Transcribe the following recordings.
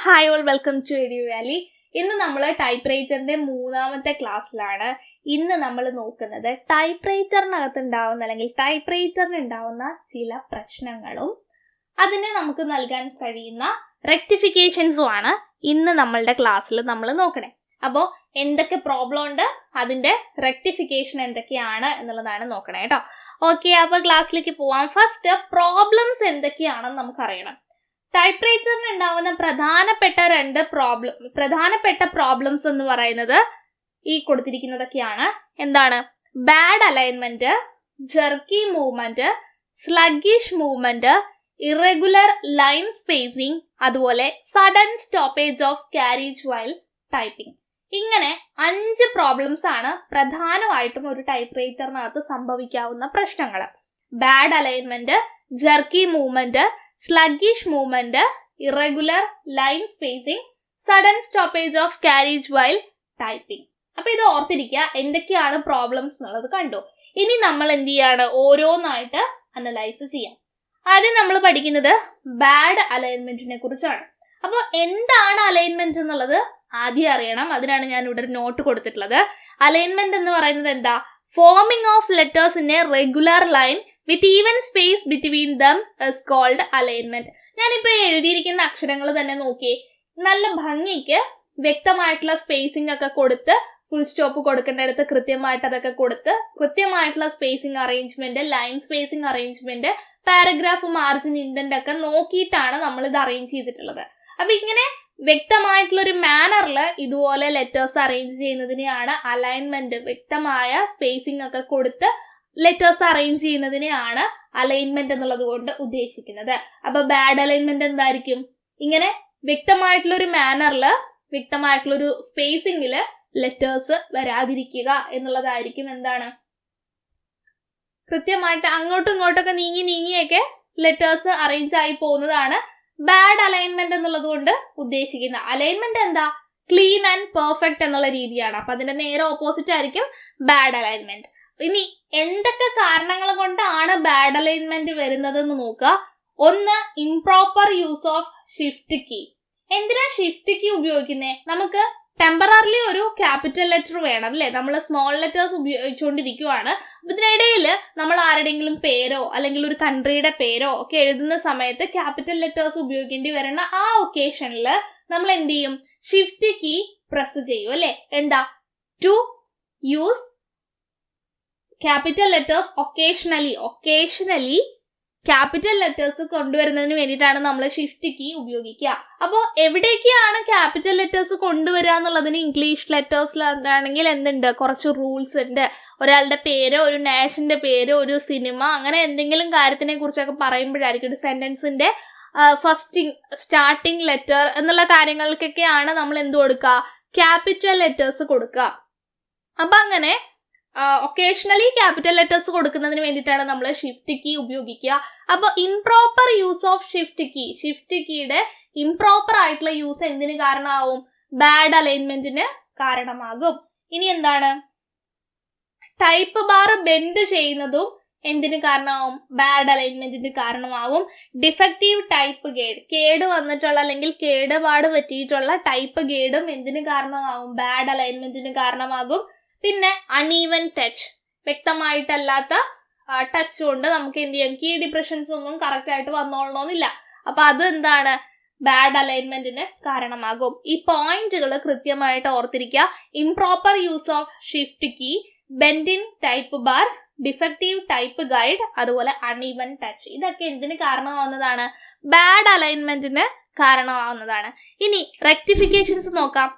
Hi all, welcome to Eduvalley. ഇന്ന് നമ്മൾ ടൈപ്പ്റൈറ്ററിന്റെ മൂന്നാമത്തെ ക്ലാസ്സിലാണ്. ഇന്ന് നമ്മൾ നോക്കുന്നത് ടൈപ്പ്റൈറ്ററിനകത്ത് ഉണ്ടാവുന്ന അല്ലെങ്കിൽ ടൈപ്പ്റൈറ്ററിന് ഉണ്ടാവുന്ന ചില പ്രശ്നങ്ങളും അതിനെ നമുക്ക് നൽകാൻ കഴിയുന്ന റെക്ടിഫിക്കേഷൻസും ആണ് ഇന്ന് നമ്മളുടെ ക്ലാസ്സിൽ നമ്മൾ നോക്കണേ. അപ്പോൾ എന്തൊക്കെ പ്രോബ്ലം ഉണ്ട്, അതിന്റെ റെക്ടിഫിക്കേഷൻ എന്തൊക്കെയാണ് എന്നുള്ളതാണ് നോക്കണേ കേട്ടോ. ഓക്കെ, അപ്പോൾ ക്ലാസ്സിലേക്ക് പോവാം. ഫസ്റ്റ് പ്രോബ്ലംസ് എന്തൊക്കെയാണെന്ന് നമുക്കറിയണം. ടൈപ്പ്റൈറ്ററിന് ഉണ്ടാവുന്ന പ്രധാനപ്പെട്ട പ്രോബ്ലംസ് എന്ന് പറയുന്നത് ഈ കൊടുത്തിരിക്കുന്നതൊക്കെയാണ്. എന്താണ്? Bad alignment, jerky movement, sluggish movement, irregular line spacing, അതുപോലെ sudden stoppage of carriage while typing. ഇങ്ങനെ 5 പ്രോബ്ലംസ് ആണ് പ്രധാനമായിട്ടും ഒരു ടൈപ്പ്റൈറ്ററിനകത്ത് സംഭവിക്കാവുന്ന പ്രശ്നങ്ങൾ. Bad alignment, jerky movement, sluggish movement, irregular line spacing, sudden stoppage of carriage while typing. അപ്പൊ ഇത് ഓർത്തിരിക്കുക, എന്തൊക്കെയാണ് പ്രോബ്ലംസ് എന്നുള്ളത് കണ്ടു. ഇനി നമ്മൾ എന്ത് ചെയ്യാണ്, ഓരോന്നായിട്ട് അനലൈസ് ചെയ്യാം. ആദ്യം നമ്മൾ പഠിക്കുന്നത് ബാഡ് അലൈൻമെന്റിനെ കുറിച്ചാണ്. അപ്പോൾ എന്താണ് അലൈൻമെന്റ് എന്നുള്ളത് ആദ്യം അറിയണം. അതിനാണ് ഞാൻ ഇവിടെ ഒരു നോട്ട് കൊടുത്തിട്ടുള്ളത്. അലൈൻമെന്റ് എന്ന് പറയുന്നത് എന്താ? Forming of letters in a regular line with even space between them is called alignment. ഞാനിപ്പോ എഴുതിയിരിക്കുന്ന അക്ഷരങ്ങൾ തന്നെ നോക്കിയേ, നല്ല ഭംഗിക്ക് വ്യക്തമായിട്ടുള്ള സ്പേസിംഗ് ഒക്കെ കൊടുത്ത്, ഫുൾ സ്റ്റോപ്പ് കൊടുക്കേണ്ടടുത്ത് കൃത്യമായിട്ട് അതൊക്കെ കൊടുത്ത്, കൃത്യമായിട്ടുള്ള spacing arrangement, line spacing arrangement, paragraph margin indent ഒക്കെ നോക്കിയിട്ടാണ് നമ്മൾ ഇത് അറേഞ്ച് ചെയ്തിട്ടുള്ളത്. അപ്പൊ ഇങ്ങനെ വ്യക്തമായിട്ടുള്ള ഒരു മാനറിൽ ഇതുപോലെ ലെറ്റേഴ്സ് അറേഞ്ച് ചെയ്യുന്നതിനെയാണ് അലൈൻമെന്റ്. വ്യക്തമായ സ്പേസിംഗ് ഒക്കെ കൊടുത്ത് ലെറ്റേഴ്സ് അറേഞ്ച് ചെയ്യുന്നതിനെയാണ് അലൈൻമെന്റ് എന്നുള്ളത് കൊണ്ട് ഉദ്ദേശിക്കുന്നത്. അപ്പൊ ബാഡ് അലൈൻമെന്റ് എന്തായിരിക്കും? ഇങ്ങനെ വ്യക്തമായിട്ടുള്ള ഒരു മാനറിൽ, വ്യക്തമായിട്ടുള്ള ഒരു സ്പേസിംഗില് ലെറ്റേഴ്സ് വരാതിരിക്കുക എന്നുള്ളതായിരിക്കും. എന്താണ്? കൃത്യമായിട്ട് അങ്ങോട്ടും ഇങ്ങോട്ടൊക്കെ നീങ്ങിയൊക്കെ ലെറ്റേഴ്സ് അറേഞ്ച് ആയി പോകുന്നതാണ് ബാഡ് അലൈൻമെന്റ് എന്നുള്ളത് കൊണ്ട് ഉദ്ദേശിക്കുന്നത്. അലൈൻമെന്റ് എന്താ? ക്ലീൻ ആൻഡ് പെർഫെക്റ്റ് എന്നുള്ള രീതിയാണ്. അപ്പൊ അതിന്റെ നേരെ ഓപ്പോസിറ്റ് ആയിരിക്കും ബാഡ് അലൈൻമെന്റ്. ഇനി എന്തൊക്കെ കാരണങ്ങൾ കൊണ്ടാണ് ബാഡ് അലൈൻമെന്റ് വരുന്നത് എന്ന് നോക്കുക. ഒന്ന്, improper use of shift key. എന്തിനാ ഷിഫ്റ്റ് കീ ഉപയോഗിക്കുന്നത്? നമുക്ക് ടെമ്പററിലി ഒരു ക്യാപിറ്റൽ ലെറ്റർ വേണം അല്ലെ? നമ്മൾ സ്മോൾ ലെറ്റേഴ്സ് ഉപയോഗിച്ചുകൊണ്ടിരിക്കുവാണ്. ഇതിനിടയിൽ നമ്മൾ ആരുടെയെങ്കിലും പേരോ അല്ലെങ്കിൽ ഒരു കൺട്രിയുടെ പേരോ ഒക്കെ എഴുതുന്ന സമയത്ത് ക്യാപിറ്റൽ ലെറ്റേഴ്സ് ഉപയോഗിക്കേണ്ടി വരുന്ന ആ ഒക്കേഷനിൽ നമ്മൾ എന്ത് ചെയ്യും? ഷിഫ്റ്റ് കീ പ്രസ് ചെയ്യും അല്ലെ? എന്താ? To use capital letters occasionally capital letters കൊണ്ടുവരുന്നതിന് വേണ്ടിയിട്ടാണ് നമ്മൾ ഷിഫ്റ്റ് കീ ഉപയോഗിക്കുക. അപ്പോൾ എവിടേക്കാണ് ക്യാപിറ്റൽ ലെറ്റേഴ്സ് കൊണ്ടുവരിക എന്നുള്ളതിന് ഇംഗ്ലീഷ് ലെറ്റേഴ്സിലാണെങ്കിൽ എന്തുണ്ട്? കുറച്ച് റൂൾസ് ഉണ്ട്. ഒരാളുടെ പേര്, ഒരു നാഷന്റെ പേര്, ഒരു സിനിമ, അങ്ങനെ എന്തെങ്കിലും കാര്യത്തിനെ കുറിച്ചൊക്കെ പറയുമ്പോഴായിരിക്കും ഒരു സെന്റൻസിന്റെ സ്റ്റാർട്ടിങ് ലെറ്റർ എന്നുള്ള കാര്യങ്ങൾക്കൊക്കെയാണ് നമ്മൾ എന്ത് കൊടുക്കുക? ക്യാപിറ്റൽ ലെറ്റേഴ്സ് കൊടുക്കുക. അപ്പൊ അങ്ങനെ ഒക്കേഷണലി ക്യാപിറ്റൽ ലെറ്റേഴ്സ് കൊടുക്കുന്നതിന് വേണ്ടിയിട്ടാണ് നമ്മൾ ഷിഫ്റ്റ് കീ ഉപയോഗിക്കുക. അപ്പോൾ ഇംപ്രോപ്പർ യൂസ് ഓഫ് ഷിഫ്റ്റ് കീയുടെ ഇംപ്രോപ്പർ ആയിട്ടുള്ള യൂസ് എന്തിന് കാരണമാവും? ബാഡ് അലൈൻമെന്റിന് കാരണമാകും. ഇനി എന്താണ്? ടൈപ്പ് ബാർ ബെൻഡ് ചെയ്യുന്നതും എന്തിന് കാരണമാവും? ബാഡ് അലൈൻമെന്റിന് കാരണമാവും. ഡിഫക്റ്റീവ് ടൈപ്പ് ഗൈഡ്, കേട് വന്നിട്ടുള്ള അല്ലെങ്കിൽ കേടുപാട് പറ്റിയിട്ടുള്ള ടൈപ്പ് ഗൈഡും എന്തിന് കാരണമാവും? ബാഡ് അലൈൻമെന്റിന് കാരണമാകും. പിന്നെ അൺഈവൻ ടച്ച്, വ്യക്തമായിട്ടല്ലാത്ത ടച്ച് കൊണ്ട് നമുക്ക് എന്ത് ചെയ്യാം? കീ ഡിപ്രഷൻസ് ഒന്നും കറക്റ്റ് ആയിട്ട് വന്നോളണമെന്നില്ല. അപ്പൊ അത് എന്താണ്? ബാഡ് അലൈൻമെന്റിന് കാരണമാകും. ഈ പോയിന്റുകൾ കൃത്യമായിട്ട് ഓർത്തിരിക്കുക. Improper use of shift key, bend in type bar, defective type guide, അതുപോലെ അൺഈവൻ ടച്ച്. ഇതൊക്കെ എന്തിന് കാരണമാവുന്നതാണ്? ബാഡ് അലൈൻമെന്റിന് കാരണമാവുന്നതാണ്. ഇനി റെക്ടിഫിക്കേഷൻസ് നോക്കാം.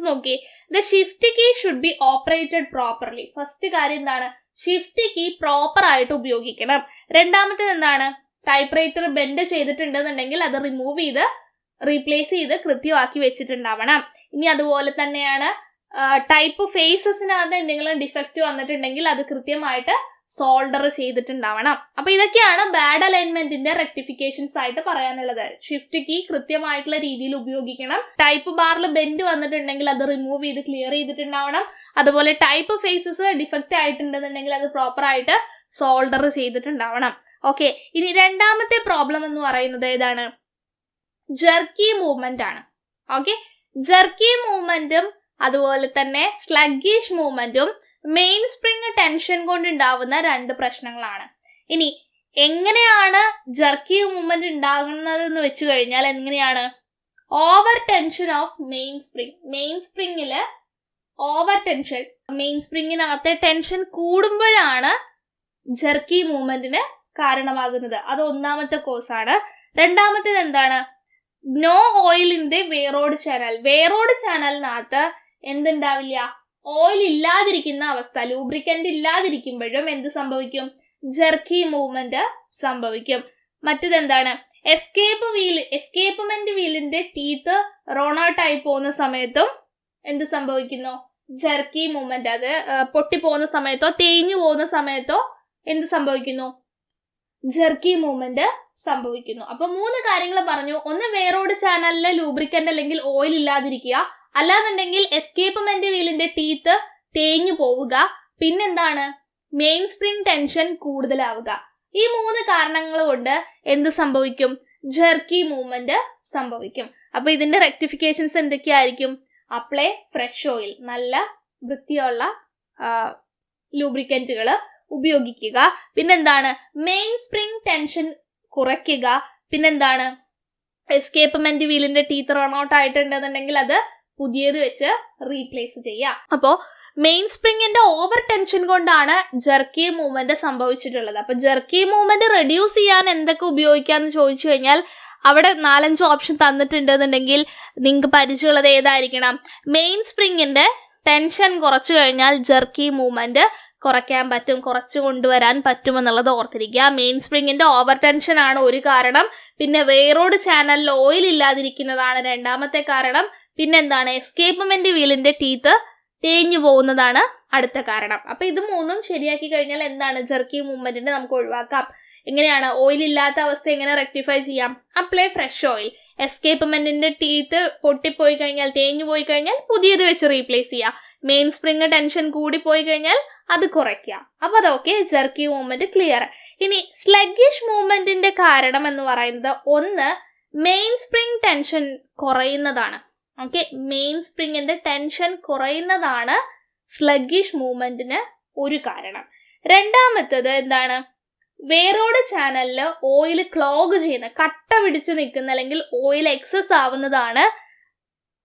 നോക്കി, the shift key should be operated properly. First കാര്യം എന്താണ്? ഷിഫ്റ്റ് കീ പ്രോപ്പർ ആയിട്ട് ഉപയോഗിക്കണം. രണ്ടാമത്തേത് എന്താണ്? ടൈപ്പ്റൈറ്റർ ബെൻഡ് ചെയ്തിട്ടുണ്ടെന്നുണ്ടെങ്കിൽ അത് റീപ്ലേസ് ചെയ്ത് കൃത്യമാക്കി വെച്ചിട്ടുണ്ടാവണം. ഇനി അതുപോലെ തന്നെയാണ് ടൈപ്പ് ഫേസസിനകത്ത് എന്തെങ്കിലും ഡിഫക്റ്റ് വന്നിട്ടുണ്ടെങ്കിൽ അത് കൃത്യമായിട്ട് സോൾഡർ ചെയ്തിട്ടുണ്ടാവണം. അപ്പൊ ഇതൊക്കെയാണ് ബാഡ് അലൈൻമെന്റിന്റെ റെക്ടിഫിക്കേഷൻസ് ആയിട്ട് പറയാനുള്ളത്. ഷിഫ്റ്റ് കീ കൃത്യമായിട്ടുള്ള രീതിയിൽ ഉപയോഗിക്കണം. ടൈപ്പ് ബാറിൽ ബെൻഡ് വന്നിട്ടുണ്ടെങ്കിൽ അത് റിമൂവ് ചെയ്ത് ക്ലിയർ ചെയ്തിട്ടുണ്ടാവണം. അതുപോലെ ടൈപ്പ് ഫേസസ് ഡിഫക്റ്റ് ആയിട്ടുണ്ടെന്നുണ്ടെങ്കിൽ അത് പ്രോപ്പർ ആയിട്ട് സോൾഡർ ചെയ്തിട്ടുണ്ടാവണം. ഓക്കെ, ഇനി രണ്ടാമത്തെ പ്രോബ്ലം എന്ന് പറയുന്നത് ഏതാണ്? ജെർക്കി മൂവ്മെന്റ് ആണ്. ഓക്കെ, ജെർക്കി മൂവ്മെന്റും അതുപോലെ തന്നെ സ്ലഗ്ഗിഷ് മൂവ്മെന്റും മെയിൻ സ്പ്രിങ് ടെൻഷൻ കൊണ്ടുണ്ടാവുന്ന രണ്ട് പ്രശ്നങ്ങളാണ്. ഇനി എങ്ങനെയാണ് ജെർക്കി മൂവ്മെന്റ് ഉണ്ടാകുന്നതെന്ന് വെച്ച് കഴിഞ്ഞാൽ എങ്ങനെയാണ്? Over tension of main spring. Main സ്പ്രിങ്ങില് ഓവർ ടെൻഷൻ, മെയിൻ സ്പ്രിങ്ങിനകത്തെ ടെൻഷൻ കൂടുമ്പോഴാണ് ജെർക്കി മൂവ്മെന്റിന് കാരണമാകുന്നത്. അത് ഒന്നാമത്തെ കോഴ്സാണ്. രണ്ടാമത്തേത് എന്താണ്? നോ ഓയിൽ ഇൻ ദി വേറോഡ് ചാനൽ. വേറോഡ് ചാനലിനകത്ത് എന്തുണ്ടാവില്ല? ഓയിൽ ഇല്ലാതിരിക്കുന്ന അവസ്ഥ, ലൂബ്രിക്കന്റ് ഇല്ലാതിരിക്കുമ്പോഴും എന്ത് സംഭവിക്കും? ജെർക്കി മൂവ്മെന്റ് സംഭവിക്കും. മറ്റേതെന്താണ്? എസ്കേപ്പ്മെന്റ് വീലിന്റെ ടീത്ത് റോൺ ഔട്ട് ആയി പോകുന്ന സമയത്തും എന്ത് സംഭവിക്കുന്നു? Jerky movement. അത് പൊട്ടിപ്പോകുന്ന സമയത്തോ തേഞ്ഞു പോകുന്ന സമയത്തോ എന്ത് സംഭവിക്കുന്നു? ജെർക്കി മൂവ്മെന്റ് സംഭവിക്കുന്നു. അപ്പൊ 3 കാര്യങ്ങൾ പറഞ്ഞു. ഒന്ന്, വേറോഡ് ചാനലിലെ ലൂബ്രിക്കന്റ് അല്ലെങ്കിൽ ഓയിൽ ഇല്ലാതിരിക്കുക. അല്ലാന്നുണ്ടെങ്കിൽ എസ്കേപ്പ്മെന്റ് വീലിന്റെ ടീത്ത് തേഞ്ഞു പോവുക. പിന്നെന്താണ്? മെയിൻ സ്പ്രിങ് ടെൻഷൻ കൂടുതലാവുക. ഈ 3 കാരണങ്ങൾ കൊണ്ട് എന്ത് സംഭവിക്കും? ജെർക്കി മൂവ്മെന്റ് സംഭവിക്കും. അപ്പൊ ഇതിന്റെ റെക്ടിഫിക്കേഷൻസ് എന്തൊക്കെയായിരിക്കും? അപ്ലൈ ഫ്രഷ് ഓയിൽ, നല്ല വൃത്തിയുള്ള ലൂബ്രിക്കന്റുകൾ ഉപയോഗിക്കുക. പിന്നെന്താണ്? മെയിൻ സ്പ്രിങ് ടെൻഷൻ കുറയ്ക്കുക. പിന്നെന്താണ്? എസ്കേപ്പ്മെന്റ് വീലിന്റെ ടീത്ത് റൺ ഔട്ട് ആയിട്ടുണ്ടെന്നുണ്ടെങ്കിൽ അത് പുതിയത് വെച്ച് റീപ്ലേസ് ചെയ്യുക. അപ്പോ മെയിൻ സ്പ്രിങ്ങിന്റെ ഓവർ ടെൻഷൻ കൊണ്ടാണ് ജെർക്കി മൂവ്മെന്റ് സംഭവിച്ചിട്ടുള്ളത്. അപ്പൊ ജെർക്കി മൂവ്മെന്റ് റെഡ്യൂസ് ചെയ്യാൻ എന്തൊക്കെ ഉപയോഗിക്കാന്ന് ചോദിച്ചു കഴിഞ്ഞാൽ അവിടെ 4-5 ഓപ്ഷൻ തന്നിട്ടുണ്ടെന്നുണ്ടെങ്കിൽ നിങ്ങൾക്ക് പരിചയമുള്ളത് ഏതായിരിക്കണം? മെയിൻ സ്പ്രിങ്ങിന്റെ ടെൻഷൻ കുറച്ചു കഴിഞ്ഞാൽ ജെർക്കി മൂവ്മെന്റ് കുറയ്ക്കാൻ പറ്റും, കുറച്ച് കൊണ്ടുവരാൻ പറ്റുമെന്നുള്ളത് ഓർത്തിരിക്കുക. മെയിൻ സ്പ്രിങ്ങിന്റെ ഓവർ ടെൻഷൻ ആണ് ഒരു കാരണം. പിന്നെ വേറോഡ് ചാനലിൽ ഓയിൽ ഇല്ലാതിരിക്കുന്നതാണ് രണ്ടാമത്തെ കാരണം. പിന്നെന്താണ്? എസ്കേപ്പ്മെന്റ് വീലിന്റെ ടീത്ത് തേഞ്ഞു പോകുന്നതാണ് അടുത്ത കാരണം. അപ്പൊ ഇത് 3 ശരിയാക്കി കഴിഞ്ഞാൽ എന്താണ്? ജെർക്കി മൂവ്മെന്റിനെ നമുക്ക് ഒഴിവാക്കാം. എങ്ങനെയാണ്? ഓയിൽ ഇല്ലാത്ത അവസ്ഥ എങ്ങനെ റെക്ടിഫൈ ചെയ്യാം? Apply fresh oil. എസ്കേപ്പ്മെന്റിന്റെ ടീത്ത് പൊട്ടിപ്പോയി കഴിഞ്ഞാൽ, തേഞ്ഞു പോയി കഴിഞ്ഞാൽ പുതിയത് വെച്ച് റീപ്ലേസ് ചെയ്യാം. മെയിൻ സ്പ്രിങ് ടെൻഷൻ കൂടി പോയി കഴിഞ്ഞാൽ അത് കുറയ്ക്കുക. അപ്പൊ അതൊക്കെ ജെർക്കി മൂവ്മെന്റ് ക്ലിയർ. ഇനി സ്ലഗ്ഗിഷ് മൂവ്മെന്റിന്റെ കാരണം എന്ന് പറയുന്നത്, ഒന്ന്, മെയിൻ സ്പ്രിങ് ടെൻഷൻ കുറയുന്നതാണ്. ഓക്കെ, മെയിൻ സ്പ്രിങ്ങിന്റെ ടെൻഷൻ കുറയുന്നതാണ് സ്ലഗ്ഗിഷ് മൂവ്മെന്റിന് ഒരു കാരണം. രണ്ടാമത്തത് എന്താണ്? വേറോഡ് ചാനലില് ഓയിൽ ക്ലോഗ് ചെയ്യുന്ന, കട്ട പിടിച്ച് നിൽക്കുന്ന അല്ലെങ്കിൽ ഓയിൽ എക്സസ് ആവുന്നതാണ്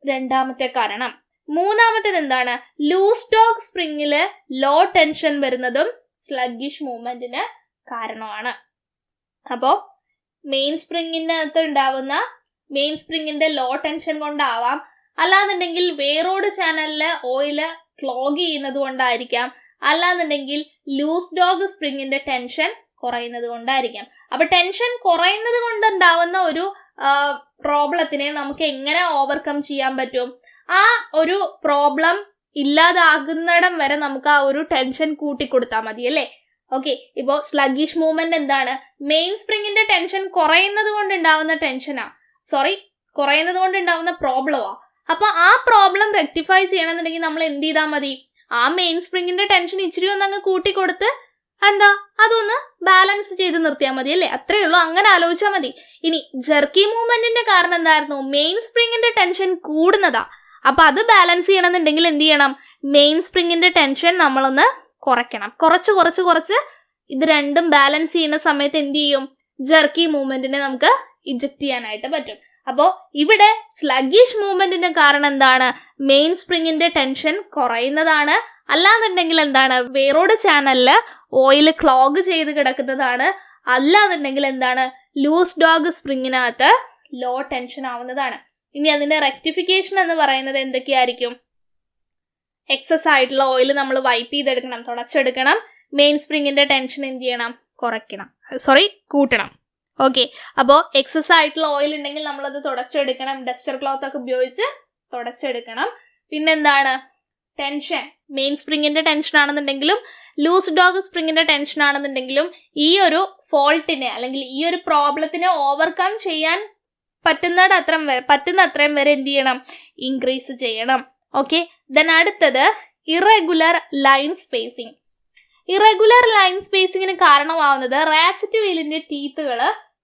രണ്ടാമത്തെ കാരണം. മൂന്നാമത്തേത് എന്താണ്? ലൂസ് ഡോഗ് സ്പ്രിങ്ങില് ലോ ടെൻഷൻ വരുന്നതും സ്ലഗ്ഗിഷ് മൂവ്മെന്റിന് കാരണമാണ്. അപ്പോ മെയിൻ സ്പ്രിങ്ങിനകത്ത് ഉണ്ടാവുന്ന മെയിൻ സ്പ്രിങ്ങിന്റെ ലോ ടെൻഷൻ കൊണ്ടാവാം, അല്ലാന്നുണ്ടെങ്കിൽ വേറോഡ് ചാനലില് ഓയില് ക്ലോഗ് ചെയ്യുന്നത് കൊണ്ടായിരിക്കാം, അല്ലാന്നുണ്ടെങ്കിൽ ലൂസ് ഡോഗ് സ്പ്രിങ്ങിന്റെ ടെൻഷൻ കുറയുന്നത് കൊണ്ടായിരിക്കാം. അപ്പൊ ടെൻഷൻ കുറയുന്നത് കൊണ്ടുണ്ടാവുന്ന ഒരു പ്രോബ്ലത്തിനെ നമുക്ക് എങ്ങനെ ഓവർകം ചെയ്യാൻ പറ്റും? ആ ഒരു പ്രോബ്ലം ഇല്ലാതാകുന്നിടം വരെ നമുക്ക് ആ ഒരു ടെൻഷൻ കൂട്ടിക്കൊടുത്താൽ മതി അല്ലേ? ഓക്കെ, ഇപ്പോ സ്ലഗ്ഗിഷ് മൂവ്മെന്റ് എന്താണ്? മെയിൻ സ്പ്രിങ്ങിന്റെ ടെൻഷൻ കുറയുന്നത് കൊണ്ടുണ്ടാവുന്ന കുറയുന്നത് കൊണ്ടുണ്ടാവുന്ന പ്രോബ്ലമാ. അപ്പൊ ആ പ്രോബ്ലം റെക്ടിഫൈ ചെയ്യണമെന്നുണ്ടെങ്കിൽ നമ്മൾ എന്ത് ചെയ്താൽ മതി? ആ മെയിൻ സ്പ്രിങ്ങിന്റെ ടെൻഷൻ ഇച്ചിരി ഒന്ന് അങ്ങ് കൂട്ടിക്കൊടുത്ത് അതൊന്ന് ബാലൻസ് ചെയ്ത് നിർത്തിയാൽ മതി അല്ലേ? അത്രേ ഉള്ളൂ. അങ്ങനെ ആലോചിച്ചാൽ മതി. ഇനി ജെർക്കി മൂവ്മെന്റിന്റെ കാരണം എന്തായിരുന്നു? മെയിൻ സ്പ്രിങ്ങിന്റെ ടെൻഷൻ കൂടുന്നതാ. അപ്പൊ അത് ബാലൻസ് ചെയ്യണമെന്നുണ്ടെങ്കിൽ എന്ത് ചെയ്യണം? മെയിൻ സ്പ്രിങ്ങിന്റെ ടെൻഷൻ നമ്മളൊന്ന് കുറയ്ക്കണം. കുറച്ച് ഇത് രണ്ടും ബാലൻസ് ചെയ്യുന്ന സമയത്ത് എന്ത് ചെയ്യും? ജെർക്കി മൂവ്മെന്റിനെ നമുക്ക് ഇജക്ട് ചെയ്യാനായിട്ട് പറ്റും. അപ്പോ ഇവിടെ സ്ലഗ്ഗിഷ് മൂവ്മെന്റിന്റെ കാരണം എന്താണ്? മെയിൻ സ്പ്രിങ്ങിന്റെ ടെൻഷൻ കുറയുന്നതാണ്. അല്ലാന്നുണ്ടെങ്കിൽ എന്താണ്? വേറോഡ് ചാനലില് ഓയിൽ ക്ലോഗ് ചെയ്ത് കിടക്കുന്നതാണ്. അല്ലാന്നുണ്ടെങ്കിൽ എന്താണ്? ലൂസ് ഡോഗ് സ്പ്രിങ്ങിനകത്ത് ലോ ടെൻഷൻ ആവുന്നതാണ്. ഇനി അതിന്റെ റെക്ടിഫിക്കേഷൻ എന്ന് പറയുന്നത് എന്തൊക്കെയായിരിക്കും? എക്സസ് ആയിട്ടുള്ള ഓയിൽ നമ്മൾ വൈപ്പ് ചെയ്തെടുക്കണം, തുടച്ചെടുക്കണം. മെയിൻ സ്പ്രിങ്ങിന്റെ ടെൻഷൻ എന്ത് ചെയ്യണം? കൂട്ടണം. ഓക്കെ, അപ്പോൾ എക്സസ് ആയിട്ടുള്ള ഓയിൽ ഉണ്ടെങ്കിൽ നമ്മളത് തുടച്ചെടുക്കണം. ഡസ്റ്റർ ക്ലോത്ത് ഒക്കെ ഉപയോഗിച്ച് തുടച്ചെടുക്കണം. പിന്നെന്താണ്? ടെൻഷൻ, മെയിൻ സ്പ്രിങ്ങിന്റെ ടെൻഷൻ ആണെന്നുണ്ടെങ്കിലും ലൂസ് ഡോഗ് സ്പ്രിങ്ങിന്റെ ടെൻഷൻ ആണെന്നുണ്ടെങ്കിലും ഈ ഒരു ഫോൾട്ടിനെ അല്ലെങ്കിൽ ഈ ഒരു പ്രോബ്ലത്തിനെ ഓവർകം ചെയ്യാൻ പറ്റുന്ന അത്രയും വരെ എന്ത് ചെയ്യണം? ഇൻക്രീസ് ചെയ്യണം. ഓക്കെ, ദെൻ അടുത്തത് irregular line spacing. Irregular line സ്പേസിങ്ങിന് കാരണമാവുന്നത് റാച്ചറ്റ് വീലിന്റെ ടീത്തുകൾ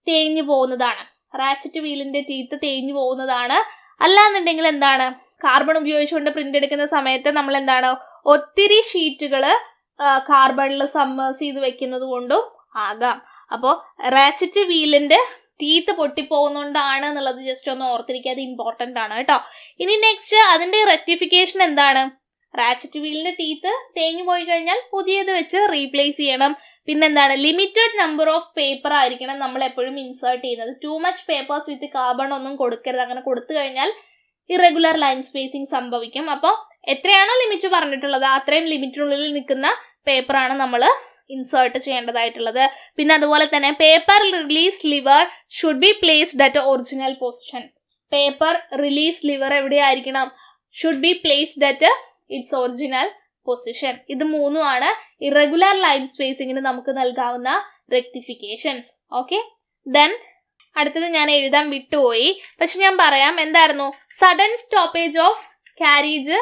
തേഞ്ഞു പോകുന്നതാണ്. റാച്ചറ്റ് വീലിന്റെ ടീത്ത് തേഞ്ഞു പോകുന്നതാണ്. അല്ലാന്നുണ്ടെങ്കിൽ എന്താണ്, കാർബൺ ഉപയോഗിച്ചുകൊണ്ട് പ്രിന്റ് എടുക്കുന്ന സമയത്ത് നമ്മൾ എന്താണ് ഒത്തിരി ഷീറ്റുകൾ കാർബണിൽ സമ്മേഴ്സ് ചെയ്ത് വെക്കുന്നത് കൊണ്ടും ആകാം. അപ്പോൾ റാച്ചറ്റ് വീലിന്റെ ടീത്ത് പൊട്ടിപ്പോകുന്നോണ്ടാണ് എന്നുള്ളത് ജസ്റ്റ് ഒന്ന് ഓർത്തിരിക്കുക, അത് ഇമ്പോർട്ടന്റ് ആണ് കേട്ടോ. ഇനി നെക്സ്റ്റ് അതിന്റെ റെക്ടിഫിക്കേഷൻ എന്താണ്? റാച്ചറ്റ് വീലിന്റെ ടീത്ത് തേഞ്ഞു പോയി കഴിഞ്ഞാൽ പുതിയത് വെച്ച് റീപ്ലേസ് ചെയ്യണം. പിന്നെന്താണ്, ലിമിറ്റഡ് നമ്പർ ഓഫ് പേപ്പർ ആയിരിക്കണം നമ്മൾ എപ്പോഴും ഇൻസേർട്ട് ചെയ്യുന്നത്. Too much papers with carbon ഒന്നും കൊടുക്കരുത്. അങ്ങനെ കൊടുത്തു കഴിഞ്ഞാൽ ഇറഗുലർ ലൈൻ സ്പേസിങ് സംഭവിക്കും. അപ്പോൾ എത്രയാണോ ലിമിറ്റ് പറഞ്ഞിട്ടുള്ളത് അത്രയും ലിമിറ്റിനുള്ളിൽ നിൽക്കുന്ന പേപ്പറാണ് നമ്മൾ ഇൻസേർട്ട് ചെയ്യേണ്ടതായിട്ടുള്ളത്. പിന്നെ അതുപോലെ തന്നെ paper release liver should be placed at original position. Paper release liver എവിടെയായിരിക്കണം? Should be placed at its original position. ഇത് മൂന്നുമാണ് ഇറഗുലർ ലൈൻ സ്പേസിങ്ങിന് നമുക്ക് നൽകാവുന്ന റെക്ടിഫിക്കേഷൻസ്. ഓക്കെ, ദെൻ അടുത്തത് ഞാൻ എഴുതാൻ വിട്ടുപോയി, പക്ഷെ ഞാൻ പറയാം. എന്തായിരുന്നു? സഡൻ സ്റ്റോപ്പേജ് ഓഫ് ക്യാരേജ്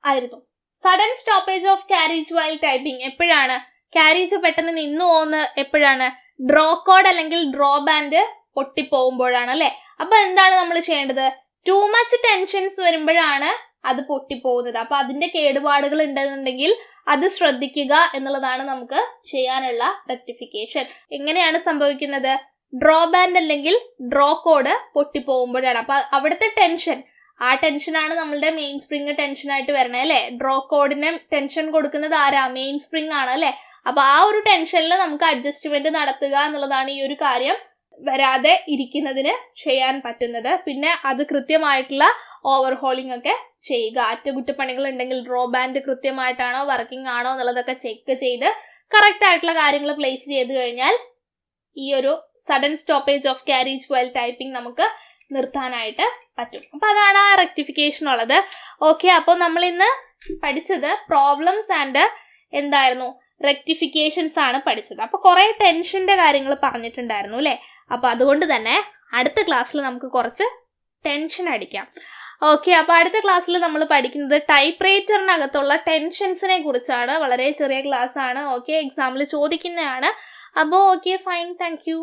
ആയിരുന്നു. Sudden stoppage of carriage while typing എപ്പോഴാണ്? ക്യാരേജ് പെട്ടെന്ന് നിന്നു പോകുന്ന എപ്പോഴാണ്? ഡ്രോ കോഡ് അല്ലെങ്കിൽ ഡ്രോ ബാൻഡ് പൊട്ടിപ്പോകുമ്പോഴാണ് അല്ലെ. അപ്പൊ എന്താണ് നമ്മൾ ചെയ്യേണ്ടത്? ടു മച്ച് ടെൻഷൻസ് വരുമ്പോഴാണ് അത് പൊട്ടിപ്പോകുന്നത്. അപ്പൊ അതിന്റെ കേടുപാടുകൾ ഉണ്ടെന്നുണ്ടെങ്കിൽ അത് ശ്രദ്ധിക്കുക എന്നുള്ളതാണ് നമുക്ക് ചെയ്യാനുള്ള റെക്ടിഫിക്കേഷൻ. എങ്ങനെയാണ് സംഭവിക്കുന്നത്? ഡ്രോ ബാൻഡ് അല്ലെങ്കിൽ ഡ്രോ കോഡ് പൊട്ടിപ്പോകുമ്പോഴാണ്. അപ്പൊ അവിടുത്തെ ടെൻഷൻ, ആ ടെൻഷനാണ് നമ്മളുടെ മെയിൻ സ്പ്രിങ് ടെൻഷൻ ആയിട്ട് വരണേ അല്ലെ. ഡ്രോ കോഡിന് ടെൻഷൻ കൊടുക്കുന്നത് ആരാ? മെയിൻ സ്പ്രിങ് ആണ് അല്ലെ. അപ്പൊ ആ ഒരു ടെൻഷനിൽ നമുക്ക് അഡ്ജസ്റ്റ്മെന്റ് നടത്തുക എന്നുള്ളതാണ് ഈ ഒരു കാര്യം വരാതെ ഇരിക്കുന്നതിന് ചെയ്യാൻ പറ്റുന്നത്. പിന്നെ അത് കൃത്യമായിട്ടുള്ള ഓവർഹോളിംഗ് ഒക്കെ ചെയ്യുക. അറ്റകുറ്റപ്പണികൾ ഉണ്ടെങ്കിൽ ഡ്രോ ബാൻഡ് കൃത്യമായിട്ടാണോ വർക്കിംഗ് ആണോ എന്നുള്ളതൊക്കെ ചെക്ക് ചെയ്ത് കറക്റ്റ് ആയിട്ടുള്ള കാര്യങ്ങൾ പ്ലേസ് ചെയ്ത് കഴിഞ്ഞാൽ ഈ ഒരു sudden stoppage of carriage while typing നമുക്ക് നിർത്താനായിട്ട് പറ്റും. അപ്പൊ അതാണ് ആ റെക്ടിഫിക്കേഷൻ ഉള്ളത്. ഓക്കെ, അപ്പോൾ നമ്മൾ ഇന്ന് പഠിച്ചത് പ്രോബ്ലംസ് ആൻഡ് എന്തായിരുന്നു, റെക്ടിഫിക്കേഷൻസ് ആണ് പഠിച്ചത്. അപ്പൊ കുറെ ടെൻഷന്റെ കാര്യങ്ങൾ പറഞ്ഞിട്ടുണ്ടായിരുന്നു അല്ലെ. അപ്പൊ അതുകൊണ്ട് തന്നെ അടുത്ത ക്ലാസ്സിൽ നമുക്ക് കുറച്ച് ടെൻഷൻ അടിക്കാം. ഓക്കെ, അപ്പൊ അടുത്ത ക്ലാസ്സിൽ നമ്മൾ പഠിക്കുന്നത് ടൈപ്പ് റൈറ്ററിനകത്തുള്ള ടെൻഷൻസിനെ കുറിച്ചാണ്. വളരെ ചെറിയ ക്ലാസ് ആണ്. ഓക്കെ, എക്സാമിൽ ചോദിക്കുന്നതാണ്. അപ്പോൾ ഓക്കെ, ഫൈൻ, താങ്ക് യു.